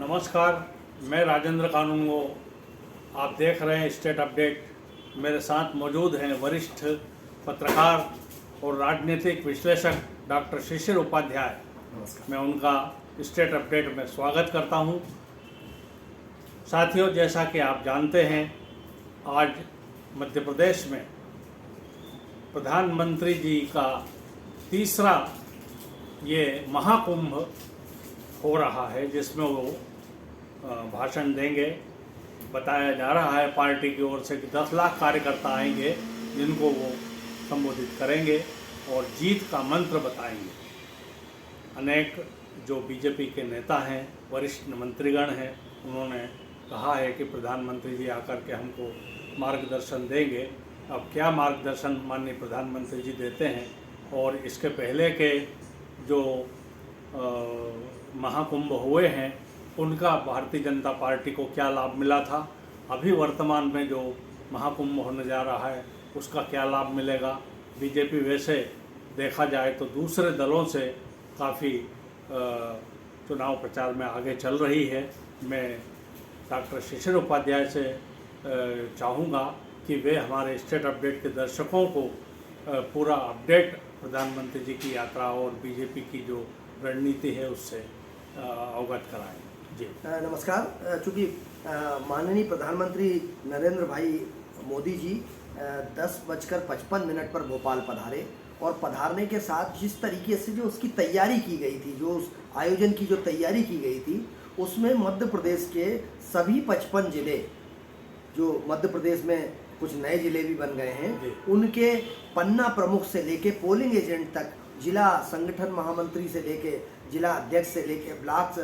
नमस्कार, मैं राजेंद्र कानूनगो। आप देख रहे हैं स्टेट अपडेट। मेरे साथ मौजूद हैं वरिष्ठ पत्रकार और राजनीतिक विश्लेषक डॉक्टर शिशिर उपाध्याय। मैं उनका स्टेट अपडेट में स्वागत करता हूं। साथियों, जैसा कि आप जानते हैं, आज मध्य प्रदेश में प्रधानमंत्री जी का तीसरा ये महाकुंभ हो रहा है, जिसमें वो भाषण देंगे। बताया जा रहा है पार्टी की ओर से कि 10 लाख कार्यकर्ता आएंगे, जिनको वो संबोधित करेंगे और जीत का मंत्र बताएंगे। अनेक जो बीजेपी के नेता हैं, वरिष्ठ मंत्रीगण हैं, उन्होंने कहा है कि प्रधानमंत्री जी आकर के हमको मार्गदर्शन देंगे। अब क्या मार्गदर्शन माननीय प्रधानमंत्री जी देते हैं, और इसके पहले के जो महाकुंभ हुए हैं उनका भारतीय जनता पार्टी को क्या लाभ मिला था, अभी वर्तमान में जो महाकुंभ होने जा रहा है उसका क्या लाभ मिलेगा। बीजेपी वैसे देखा जाए तो दूसरे दलों से काफ़ी चुनाव प्रचार में आगे चल रही है। मैं डॉक्टर शिशिर उपाध्याय से चाहूँगा कि वे हमारे स्टेट अपडेट के दर्शकों को पूरा अपडेट प्रधानमंत्री जी की यात्रा और बीजेपी की जो रणनीति है उससे अवगत कराएं। जी नमस्कार। चूँकि माननीय प्रधानमंत्री नरेंद्र भाई मोदी जी 10:55 पर भोपाल पधारे, और पधारने के साथ जिस तरीके से जो उसकी तैयारी की गई थी, जो उस आयोजन की जो तैयारी की गई थी, उसमें मध्य प्रदेश के सभी 55 जिले, जो मध्य प्रदेश में कुछ नए जिले भी बन गए हैं, उनके पन्ना प्रमुख से लेके पोलिंग एजेंट तक, जिला संगठन महामंत्री से लेके जिला अध्यक्ष से लेके ब्लॉक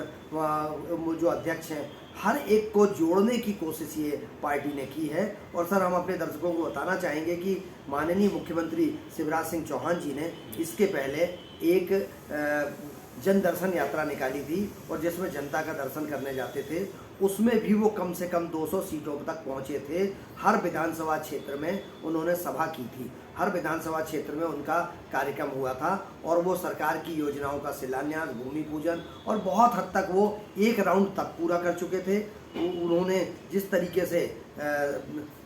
जो अध्यक्ष हैं, हर एक को जोड़ने की कोशिश ये पार्टी ने की है। और सर, हम अपने दर्शकों को बताना चाहेंगे कि माननीय मुख्यमंत्री शिवराज सिंह चौहान जी ने इसके पहले एक जन दर्शन यात्रा निकाली थी, और जिसमें जनता का दर्शन करने जाते थे, उसमें भी वो कम से कम 200 सीटों तक पहुंचे थे। हर विधानसभा क्षेत्र में उन्होंने सभा की थी, हर विधानसभा क्षेत्र में उनका कार्यक्रम हुआ था, और वो सरकार की योजनाओं का शिलान्यास, भूमि पूजन, और बहुत हद तक वो एक राउंड तक पूरा कर चुके थे। उन्होंने जिस तरीके से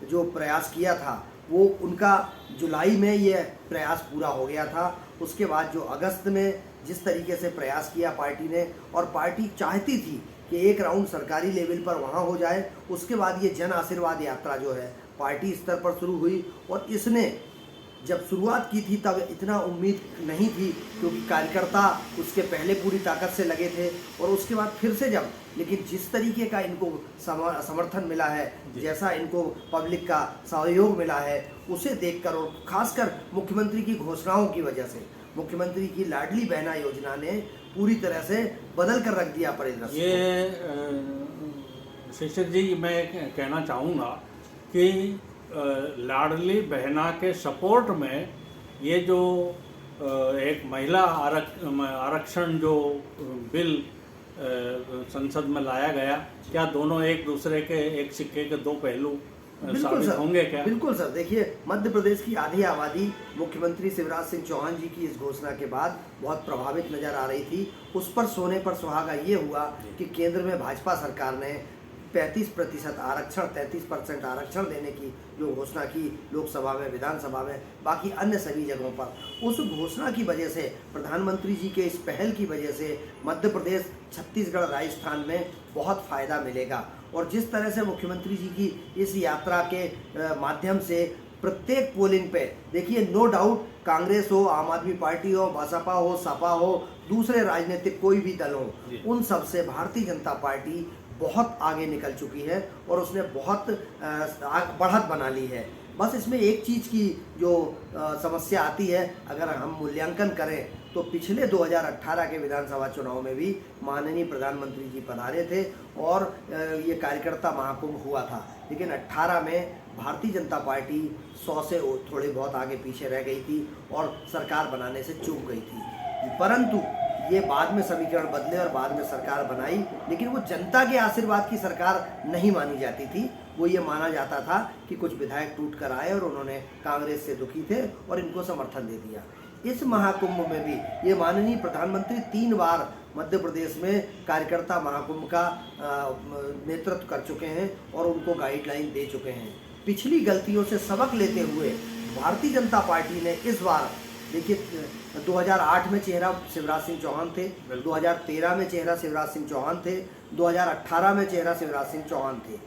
जो प्रयास किया था, वो उनका जुलाई में ये प्रयास पूरा हो गया था। उसके बाद जो अगस्त में जिस तरीके से प्रयास किया पार्टी ने, और पार्टी चाहती थी कि एक राउंड सरकारी लेवल पर वहाँ हो जाए। उसके बाद ये जन आशीर्वाद यात्रा जो है पार्टी स्तर पर शुरू हुई, और इसने जब शुरुआत की थी तब इतना उम्मीद नहीं थी, क्योंकि कार्यकर्ता उसके पहले पूरी ताकत से लगे थे, और उसके बाद फिर से जब, लेकिन जिस तरीके का इनको समर्थन मिला है, जैसा इनको पब्लिक का सहयोग मिला है, उसे देखकर, और खासकर मुख्यमंत्री की घोषणाओं की वजह से, मुख्यमंत्री की लाडली बहना योजना ने पूरी तरह से बदल कर रख दिया परिदृश्य। ये शिशिर जी, मैं कहना चाहूँगा कि लाडली बहना के सपोर्ट में ये जो एक महिला आरक्षण जो बिल संसद में लाया गया, क्या दोनों एक दूसरे के, एक सिक्के के दो पहलू साबित होंगे क्या? बिल्कुल सर। देखिए, मध्य प्रदेश की आधी आबादी मुख्यमंत्री शिवराज सिंह चौहान जी की इस घोषणा के बाद बहुत प्रभावित नजर आ रही थी। उस पर सोने पर सुहागा ये हुआ कि केंद्र में भाजपा सरकार ने 35% आरक्षण, 33% आरक्षण देने की जो घोषणा की लोकसभा में, विधानसभा में, बाकी अन्य सभी जगहों पर, उस घोषणा की वजह से, प्रधानमंत्री जी के इस पहल की वजह से मध्य प्रदेश, छत्तीसगढ़, राजस्थान में बहुत फ़ायदा मिलेगा। और जिस तरह से मुख्यमंत्री जी की इस यात्रा के माध्यम से प्रत्येक पोलिंग पे, देखिए, नो डाउट, कांग्रेस हो, आम आदमी पार्टी हो, बसपा हो, सपा हो, दूसरे राजनीतिक कोई भी दल हो, उन सब से भारतीय जनता पार्टी बहुत आगे निकल चुकी है, और उसने बहुत बढ़त बना ली है। बस इसमें एक चीज़ की जो समस्या आती है, अगर हम मूल्यांकन करें तो पिछले 2018 के विधानसभा चुनाव में भी माननीय प्रधानमंत्री जी पधारे थे, और ये कार्यकर्ता महाकुंभ हुआ था, लेकिन 18 में भारतीय जनता पार्टी 100 से थोड़े बहुत आगे पीछे रह गई थी, और सरकार बनाने से चूक गई थी। परंतु ये बाद में समीकरण बदले और बाद में सरकार बनाई, लेकिन वो जनता के आशीर्वाद की सरकार नहीं मानी जाती थी। वो ये माना जाता था कि कुछ विधायक टूट कर आए और उन्होंने कांग्रेस से दुखी थे और इनको समर्थन दे दिया। इस महाकुंभ में भी ये माननीय प्रधानमंत्री 3 बार मध्य प्रदेश में कार्यकर्ता महाकुंभ का नेतृत्व कर चुके हैं और उनको गाइडलाइन दे चुके हैं। पिछली गलतियों से सबक लेते हुए भारतीय जनता पार्टी ने इस बार, देखिए 2008 में चेहरा शिवराज सिंह चौहान थे, 2013 में चेहरा शिवराज सिंह चौहान थे, 2018 में चेहरा शिवराज सिंह चौहान थे,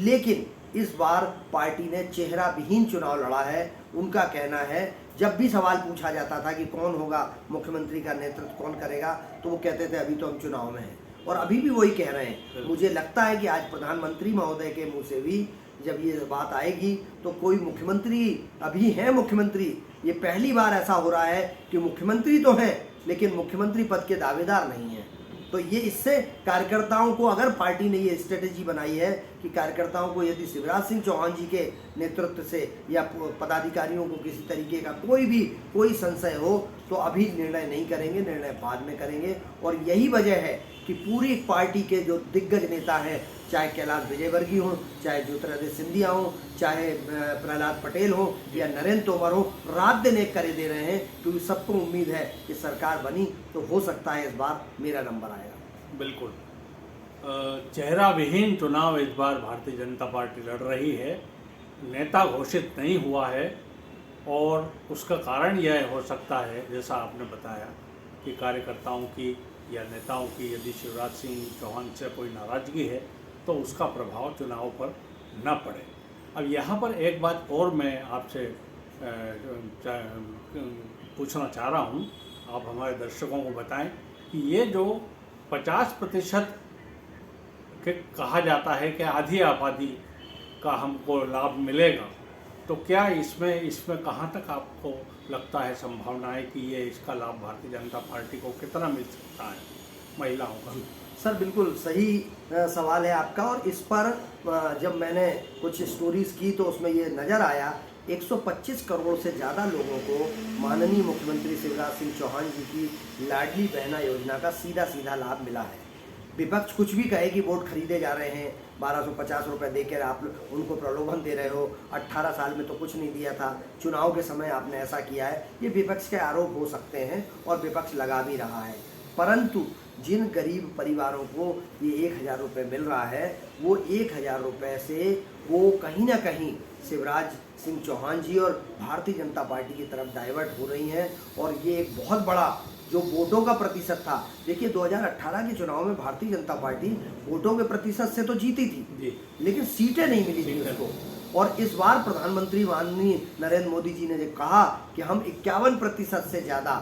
लेकिन इस बार पार्टी ने चेहरा विहीन चुनाव लड़ा है। उनका कहना है, जब भी सवाल पूछा जाता था कि कौन होगा मुख्यमंत्री का नेतृत्व कौन करेगा, तो वो कहते थे अभी तो हम चुनाव में हैं, और अभी भी वही कह रहे हैं। मुझे लगता है कि आज प्रधानमंत्री महोदय के मुंह से भी जब ये बात आएगी तो कोई मुख्यमंत्री अभी हैं मुख्यमंत्री, ये पहली बार ऐसा हो रहा है कि मुख्यमंत्री तो हैं लेकिन मुख्यमंत्री पद के दावेदार नहीं हैं। तो ये इससे कार्यकर्ताओं को, अगर पार्टी ने ये स्ट्रेटेजी बनाई है कि कार्यकर्ताओं को यदि शिवराज सिंह चौहान जी के नेतृत्व से या पदाधिकारियों को किसी तरीके का कोई संशय हो तो अभी निर्णय नहीं करेंगे, निर्णय बाद में करेंगे। और यही वजह है कि पूरी पार्टी के जो दिग्गज नेता हैं, चाहे कैलाश विजयवर्गीय हों, चाहे ज्योतिरादित्य सिंधिया हों, चाहे प्रहलाद पटेल हो या नरेंद्र तोमर हो, रात दिन एक करे दे रहे हैं, क्योंकि सबको उम्मीद है कि सरकार बनी तो हो सकता है इस बार मेरा नंबर आएगा। बिल्कुल, चेहरा विहीन चुनाव इस बार भारतीय जनता पार्टी लड़ रही है। नेता घोषित नहीं हुआ है और उसका कारण यह हो सकता है, जैसा आपने बताया, कि कार्यकर्ताओं की या नेताओं की यदि शिवराज सिंह चौहान से कोई नाराज़गी है तो उसका प्रभाव चुनाव पर न पड़े। अब यहाँ पर एक बात और मैं आपसे पूछना चाह रहा हूँ, आप हमारे दर्शकों को बताएं कि ये जो 50% के कहा जाता है कि आधी आबादी का हमको लाभ मिलेगा, तो क्या इसमें कहाँ तक आपको लगता है संभावना है कि ये इसका लाभ भारतीय जनता पार्टी को कितना मिल सकता है महिलाओं का? सर बिल्कुल सही सवाल है आपका, और इस पर जब मैंने कुछ स्टोरीज की तो उसमें ये नज़र आया 125 करोड़ से ज़्यादा लोगों को माननीय मुख्यमंत्री शिवराज सिंह चौहान जी की लाडली बहना योजना का सीधा सीधा लाभ मिला है। विपक्ष कुछ भी कहे कि वोट खरीदे जा रहे हैं, 1250 रुपये देकर आप उनको प्रलोभन दे रहे हो, 18 साल में तो कुछ नहीं दिया था, चुनाव के समय आपने ऐसा किया है, ये विपक्ष के आरोप हो सकते हैं और विपक्ष लगा भी रहा है। परंतु जिन गरीब परिवारों को ये 1000 रुपये मिल रहा है, वो 1000 रुपये से वो कहीं ना कहीं शिवराज सिंह चौहान जी और भारतीय जनता पार्टी की तरफ डाइवर्ट हो रही हैं, और ये एक बहुत बड़ा जो वोटों का प्रतिशत था, देखिए 2018 के चुनाव में भारतीय जनता पार्टी वोटों के प्रतिशत से तो जीती थी लेकिन सीटें नहीं मिली थी उसको। और इस बार प्रधानमंत्री माननीय नरेंद्र मोदी जी ने जो कहा कि हम 51% से ज़्यादा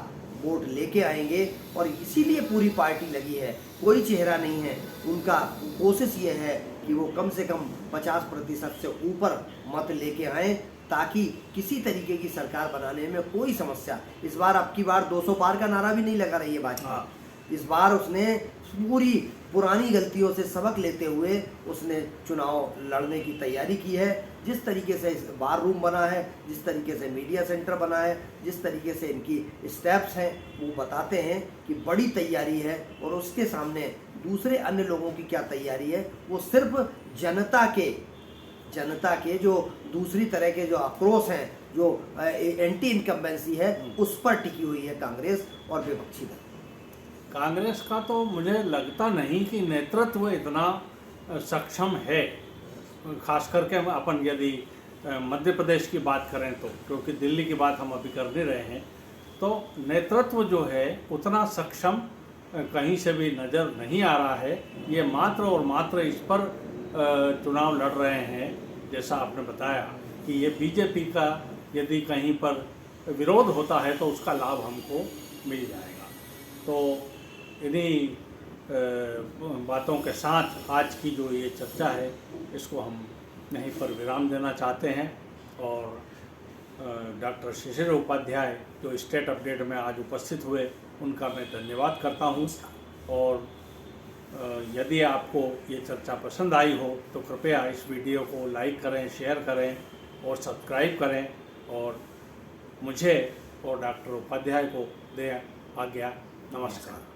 वोट लेके आएंगे, और इसीलिए पूरी पार्टी लगी है, कोई चेहरा नहीं है, उनका कोशिश ये है कि वो कम से कम 50% से ऊपर मत लेके आएँ ताकि किसी तरीके की सरकार बनाने में कोई समस्या। इस बार अब की बार 200 पार का नारा भी नहीं लगा रही है भाजपा। इस बार उसने पूरी पुरानी गलतियों से सबक लेते हुए उसने चुनाव लड़ने की तैयारी की है। जिस तरीके से बार रूम बना है, जिस तरीके से मीडिया सेंटर बना है, जिस तरीके से इनकी स्टेप्स हैं, वो बताते हैं कि बड़ी तैयारी है। और उसके सामने दूसरे अन्य लोगों की क्या तैयारी है, वो सिर्फ जनता के जो दूसरी तरह के जो आक्रोश हैं, जो एंटी इनकम्बेंसी है, उस पर टिकी हुई है कांग्रेस और विपक्षी दल। कांग्रेस का तो मुझे लगता नहीं कि नेतृत्व इतना सक्षम है, खास करके हम अपन यदि मध्य प्रदेश की बात करें तो, क्योंकि दिल्ली की बात हम अभी कर नहीं रहे हैं, तो नेतृत्व जो है उतना सक्षम कहीं से भी नज़र नहीं आ रहा है। ये मात्र और मात्र इस पर चुनाव लड़ रहे हैं, जैसा आपने बताया कि ये बीजेपी का यदि कहीं पर विरोध होता है तो उसका लाभ हमको मिल जाएगा। तो इन्हीं बातों के साथ आज की जो ये चर्चा है इसको हम यहीं पर विराम देना चाहते हैं। और डॉक्टर शिशिर उपाध्याय जो स्टेट अपडेट में आज उपस्थित हुए, उनका मैं धन्यवाद करता हूँ। और यदि आपको ये चर्चा पसंद आई हो तो कृपया इस वीडियो को लाइक करें, शेयर करें और सब्सक्राइब करें, और मुझे और डॉक्टर उपाध्याय को दें आज्ञा। नमस्कार।